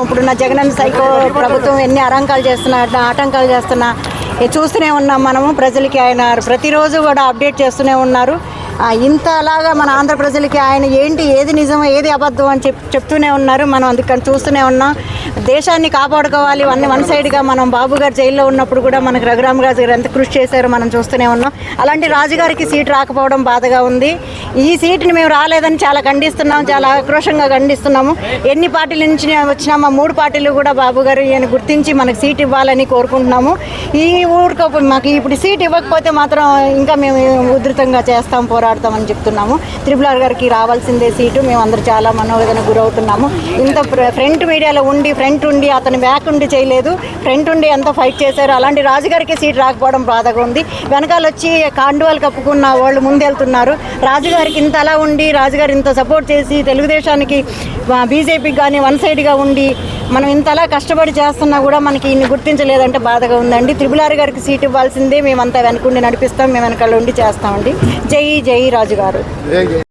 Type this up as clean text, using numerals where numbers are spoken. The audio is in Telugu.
ఇప్పుడున్న జగనన్న సైకో ప్రభుత్వం ఎన్ని ఆటంకాలు చేస్తున్నా చూస్తూనే ఉన్నాం మనము. ప్రజలకి ఆయన ప్రతిరోజు కూడా అప్డేట్ చేస్తూనే ఉన్నారు. ఇంతలాగా మన ఆంధ్ర ప్రజలకి ఆయన ఏంటి, ఏది నిజమో ఏది అబద్ధం అని చెప్తూనే ఉన్నారు. మనం అందుకని చూస్తూనే ఉన్నాం. దేశాన్ని కాపాడుకోవాలి వన్ సైడ్గా మనం బాబు గారు జైల్లో ఉన్నప్పుడు కూడా మనకు రఘురామరాజు గారు ఎంత కృషి చేశారో మనం చూస్తూనే ఉన్నాం. అలాంటి రాజుగారికి సీటు రాకపోవడం బాధగా ఉంది. ఈ సీటుని మేము రాలేదని చాలా ఖండిస్తున్నాం, చాలా ఆక్రోషంగా ఖండిస్తున్నాము. ఎన్ని పార్టీల నుంచి వచ్చినా మా 3 పార్టీలు కూడా బాబు గారు ఈయన గుర్తించి మనకు సీటు ఇవ్వాలని కోరుకుంటున్నాము. ఈ ఊరికో మాకు ఇప్పుడు సీటు ఇవ్వకపోతే మాత్రం ఇంకా మేము ఉధృతంగా చేస్తాం, పోరాడతామని చెప్తున్నాము. RRR గారికి రావాల్సిందే సీటు. మేము అందరూ చాలా మనోవేదనకు గురవుతున్నాము. ఇంత ఫ్రంట్ మీడియాలో ఫ్రంట్ ఉండి అతను బ్యాక్ ఉండి చేయలేదు, ఫ్రంట్ ఉండి ఎంత ఫైట్ చేశారు. అలాంటి రాజుగారికి సీట్ రాకపోవడం బాధగా ఉంది. వెనకాల వచ్చి కాండువాలు కప్పుకున్న వాళ్ళు ముందెళ్తున్నారు. రాజుగారికి ఇంత అలా ఉండి రాజుగారు ఇంత సపోర్ట్ చేసి తెలుగుదేశానికి బీజేపీకి కానీ వన్ సైడ్గా ఉండి మనం ఇంతలా కష్టపడి చేస్తున్నా కూడా మనకి ఇన్ని గుర్తించలేదంటే బాధగా ఉందండి. RRR గారికి సీట్ ఇవ్వాల్సిందే. మేమంతా వెనకుండి నడిపిస్తాం, మేము వెనకాల ఉండి చేస్తామండి. జై జై రాజుగారు.